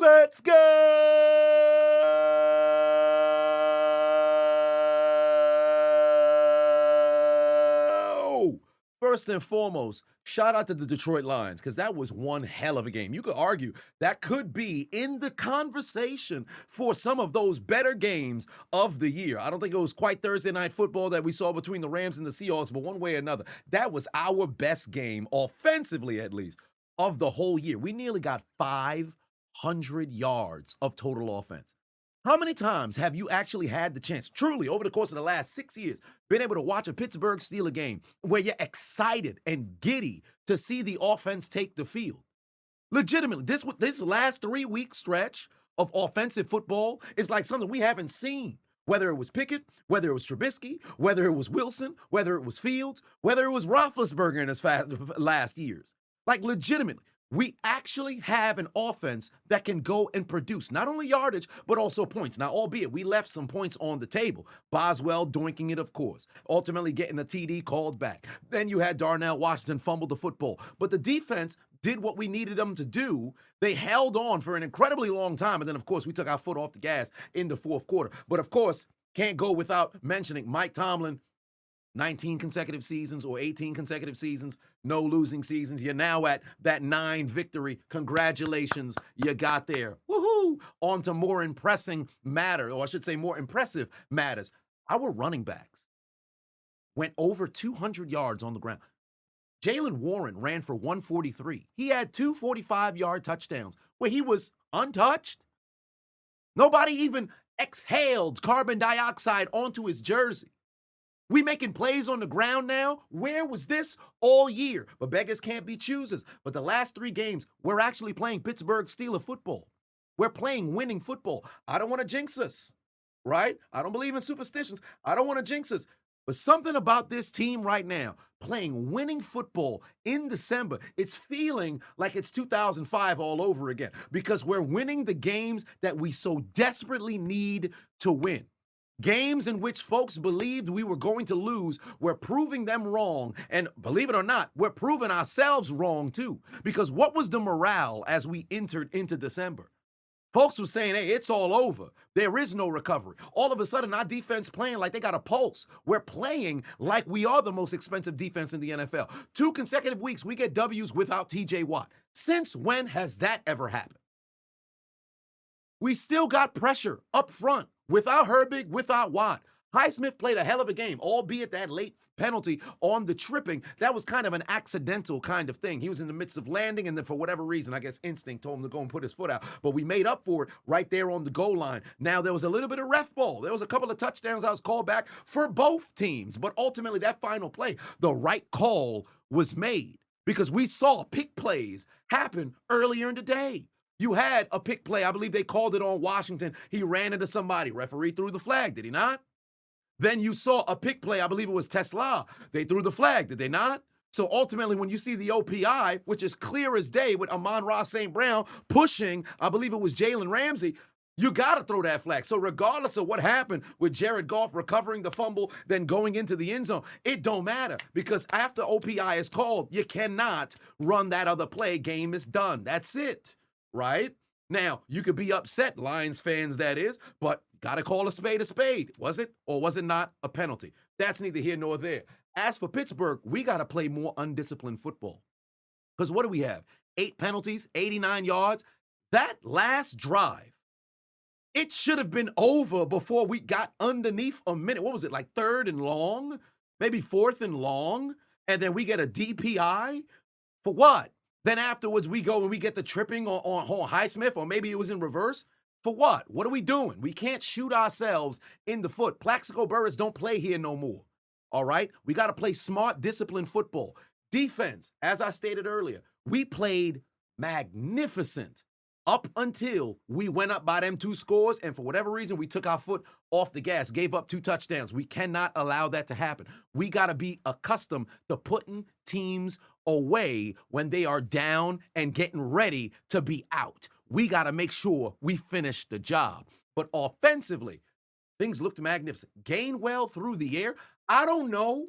Let's go! First and foremost, shout out to the Detroit Lions because that was one hell of a game. You could argue that could be in the conversation for some of those better games of the year. I don't think it was quite Thursday night football that we saw between the Rams and the Seahawks, but one way or another, that was our best game, offensively at least, of the whole year. We nearly got 500 yards of total offense. How many times have you actually had the chance, truly, over the course of the last 6 years, been able to watch a Pittsburgh Steelers game where you're excited and giddy to see the offense take the field? Legitimately, this last 3-week stretch of offensive football is like something we haven't seen. Whether it was Pickett, whether it was Trubisky, whether it was Wilson, whether it was Fields, whether it was Roethlisberger in his last years. Like, legitimately, we actually have an offense that can go and produce not only yardage, but also points. Now, albeit we left some points on the table. Boswell doinking it, of course, ultimately getting a TD called back. Then you had Darnell Washington fumble the football. But the defense did what we needed them to do. They held on for an incredibly long time. And then, of course, we took our foot off the gas in the fourth quarter. But, of course, can't go without mentioning Mike Tomlin. 19 consecutive seasons or 18 consecutive seasons, no losing seasons. You're now at that 9 victory. Congratulations, you got there. Woohoo! On to more impressing matter, or I should say more impressive matters. Our running backs went over 200 yards on the ground. Jaylen Warren ran for 143. He had 2 45-yard touchdowns where he was untouched. Nobody even exhaled carbon dioxide onto his jersey. We making plays on the ground now? Where was this all year? But beggars can't be choosers. But the last 3 games, we're actually playing Pittsburgh Steelers football. We're playing winning football. I don't want to jinx us, right? I don't believe in superstitions. I don't want to jinx us. But something about this team right now, playing winning football in December, it's feeling like it's 2005 all over again because we're winning the games that we so desperately need to win. Games in which folks believed we were going to lose, we're proving them wrong. And believe it or not, we're proving ourselves wrong too. Because what was the morale as we entered into December? Folks were saying, hey, it's all over. There is no recovery. All of a sudden, our defense playing like they got a pulse. We're playing like we are the most expensive defense in the NFL. 2 consecutive weeks, we get W's without TJ Watt. Since when has that ever happened? We still got pressure up front without Herbig, without Watt. Highsmith played a hell of a game, albeit that late penalty on the tripping. That was kind of an accidental kind of thing. He was in the midst of landing, and then for whatever reason, I guess instinct told him to go and put his foot out. But we made up for it right there on the goal line. Now, there was a little bit of ref ball. There was a couple of touchdowns I was called back for both teams. But ultimately, that final play, the right call was made because we saw pick plays happen earlier in the day. You had a pick play. I believe they called it on Washington. He ran into somebody. Referee threw the flag, did he not? Then you saw a pick play. I believe it was Tesla. They threw the flag, did they not? So ultimately, when you see the OPI, which is clear as day with Amon-Ra St. Brown pushing, I believe it was Jalen Ramsey, you got to throw that flag. So regardless of what happened with Jared Goff recovering the fumble, then going into the end zone, it don't matter because after OPI is called, you cannot run that other play. Game is done. That's it. Right? Now, you could be upset, Lions fans, that is, but got to call a spade a spade. Was it or was it not a penalty? That's neither here nor there. As for Pittsburgh, we got to play more undisciplined football. Because what do we have? 8 penalties, 89 yards. That last drive, it should have been over before we got underneath a minute. What was it, like 3rd and long? Maybe 4th and long? And then we get a DPI? For what? Then afterwards, we go and we get the tripping on Highsmith, or maybe it was in reverse. For what? What are we doing? We can't shoot ourselves in the foot. Plaxico Burress don't play here no more. All right? We got to play smart, disciplined football. Defense, as I stated earlier, we played magnificent up until we went up by them 2 scores, and for whatever reason, we took our foot off the gas, gave up 2 touchdowns. We cannot allow that to happen. We got to be accustomed to putting teams away when they are down and getting ready to be out. We got to make sure we finish the job. But offensively, things looked magnificent. Gainwell through the air. I don't know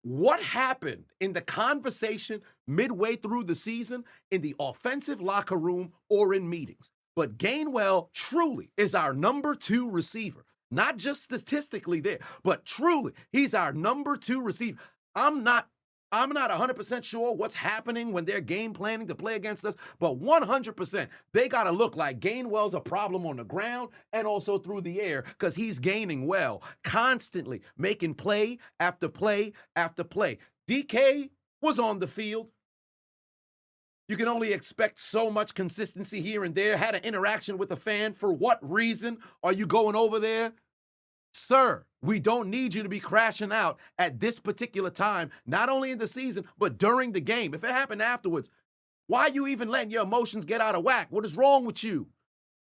what happened in the conversation midway through the season in the offensive locker room or in meetings. but Gainwell truly is our number 2 receiver. Not just statistically there, but truly, he's our number 2 receiver. I'm not 100% sure what's happening when they're game planning to play against us, but 100% they got to look like Gainwell's a problem on the ground and also through the air because he's gaining well, constantly making play after play after play. DK was on the field. You can only expect so much consistency here and there. Had an interaction with a fan. For what reason are you going over there? Sir, we don't need you to be crashing out at this particular time, not only in the season, but during the game. If it happened afterwards, why are you even letting your emotions get out of whack? What is wrong with you?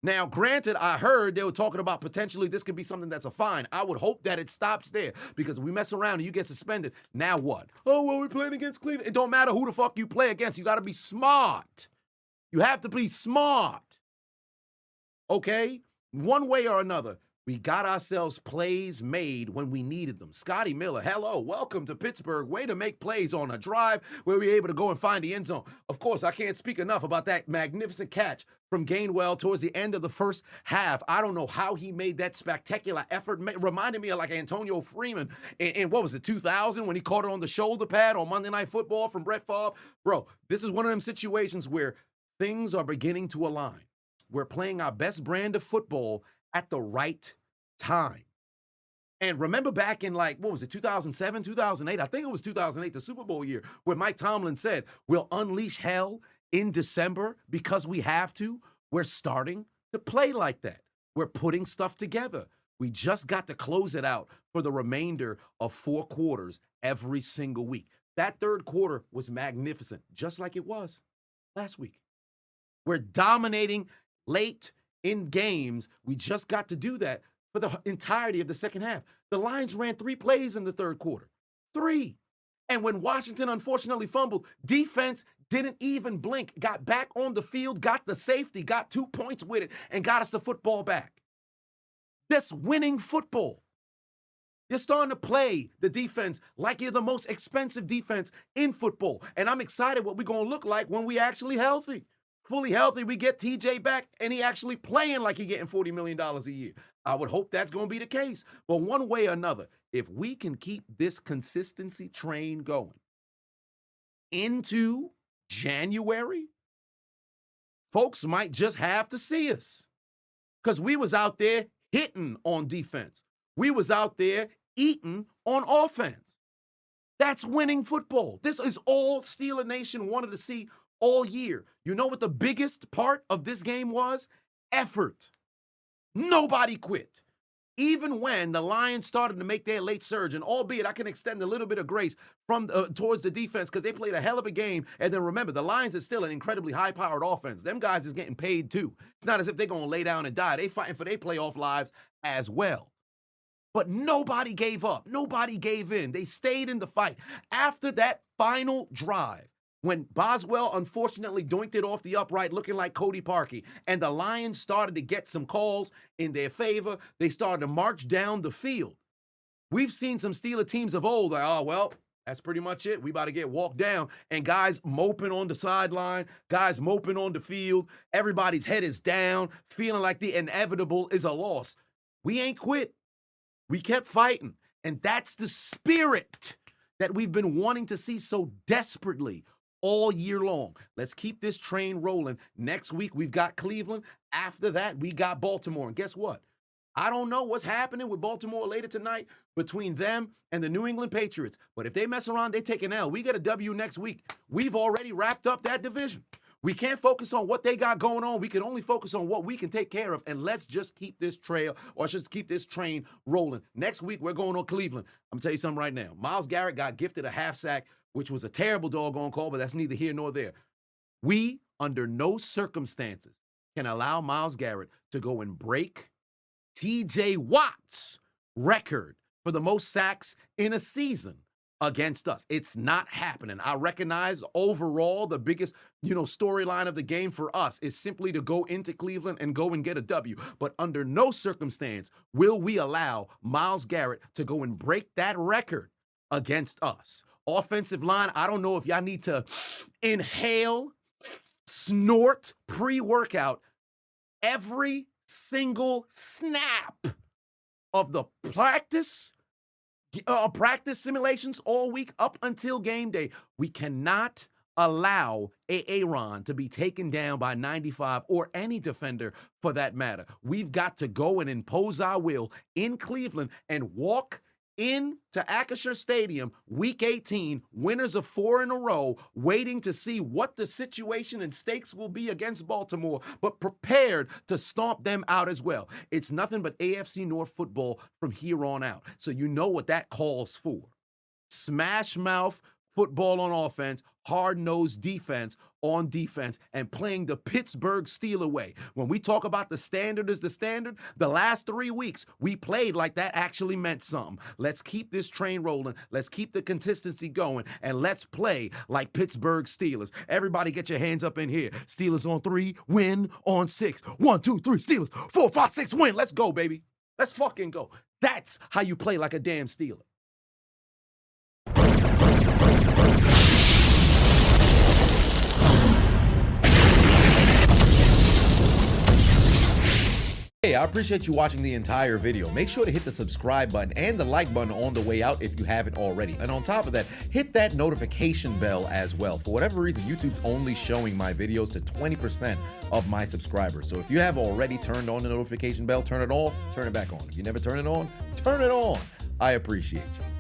Now, granted, I heard they were talking about potentially this could be something that's a fine. I would hope that it stops there because if we mess around and you get suspended, now what? Oh, well, we're playing against Cleveland. It don't matter who the fuck you play against. You got to be smart. You have to be smart. Okay? One way or another. We got ourselves plays made when we needed them. Scotty Miller, hello, welcome to Pittsburgh. Way to make plays on a drive where we're able to go and find the end zone. Of course, I can't speak enough about that magnificent catch from Gainwell towards the end of the first half. I don't know how he made that spectacular effort. Reminded me of like Antonio Freeman in what was it, 2000 when he caught it on the shoulder pad on Monday Night Football from Brett Favre. Bro, this is one of them situations where things are beginning to align. We're playing our best brand of football at the right time. And remember back in like, what was it, 2007, 2008? I think it was 2008, the Super Bowl year, where Mike Tomlin said, we'll unleash hell in December because we have to. We're starting to play like that. We're putting stuff together. We just got to close it out for the remainder of 4 quarters every single week. That third quarter was magnificent, just like it was last week. We're dominating late in games. We just got to do that for the entirety of the second half. The Lions ran 3 plays in the third quarter. 3. And when Washington unfortunately fumbled, defense didn't even blink, got back on the field, got the safety, got 2 points with it, and got us the football back. This winning football. You're starting to play the defense like you're the most expensive defense in football. And I'm excited what we're going to look like when we actually healthy. Fully healthy, we get TJ back, and he actually playing like he getting $40 million a year. I would hope that's going to be the case. But one way or another, if we can keep this consistency train going into January, folks might just have to see us. Because we was out there hitting on defense. We was out there eating on offense. That's winning football. This is all Steeler Nation wanted to see all year. You know what the biggest part of this game was? Effort. Nobody quit. Even when the Lions started to make their late surge, and albeit I can extend a little bit of grace from towards the defense because they played a hell of a game. And then remember, the Lions is still an incredibly high-powered offense. Them guys is getting paid too. It's not as if they're going to lay down and die. They fighting for their playoff lives as well. But nobody gave up. Nobody gave in. They stayed in the fight. After that final drive, when Boswell unfortunately doinked it off the upright looking like Cody Parkey, and the Lions started to get some calls in their favor, they started to march down the field. We've seen some Steeler teams of old, like, oh, well, that's pretty much it. We about to get walked down. And guys moping on the sideline, guys moping on the field. Everybody's head is down, feeling like the inevitable is a loss. We ain't quit. We kept fighting. And that's the spirit that we've been wanting to see so desperately all year long. Let's keep this train rolling. Next week, we've got Cleveland. After that, we got Baltimore. And guess what? I don't know what's happening with Baltimore later tonight between them and the New England Patriots. But if they mess around, they take an L. We get a W next week. We've already wrapped up that division. We can't focus on what they got going on. We can only focus on what we can take care of. And let's just keep this just keep this train rolling. Next week, we're going on Cleveland. I'm going to tell you something right now. Myles Garrett got gifted a half sack, which was a terrible doggone call, but that's neither here nor there. We, under no circumstances, can allow Myles Garrett to go and break TJ Watt's record for the most sacks in a season against us. It's not happening. I recognize overall the biggest, storyline of the game for us is simply to go into Cleveland and go and get a W. But under no circumstance will we allow Myles Garrett to go and break that record against us. Offensive line, I don't know if y'all need to inhale, snort pre-workout. every single snap of the practice simulations all week up until game day. We cannot allow Aaron to be taken down by 95 or any defender for that matter. We've got to go and impose our will in Cleveland and walk into Acrisure Stadium, Week 18, winners of 4 in a row, waiting to see what the situation and stakes will be against Baltimore, but prepared to stomp them out as well. It's nothing but AFC North football from here on out. So you know what that calls for. Smash mouth football on offense, hard-nosed defense on defense, and playing the Pittsburgh Steelers way. When we talk about the standard is the standard, the last 3 weeks, we played like that actually meant something. Let's keep this train rolling. Let's keep the consistency going, and let's play like Pittsburgh Steelers. Everybody get your hands up in here. Steelers on 3, win on 6. 1, 2, 3, Steelers. 4, 5, 6, win. Let's go, baby. Let's fucking go. That's how you play like a damn Steeler. Hey, I appreciate you watching the entire video. Make sure to hit the subscribe button and the like button on the way out if you haven't already. And on top of that, hit that notification bell as well. For whatever reason, YouTube's only showing my videos to 20% of my subscribers. So if you have already turned on the notification bell, turn it off, turn it back on. If you never turn it on, turn it on. I appreciate you.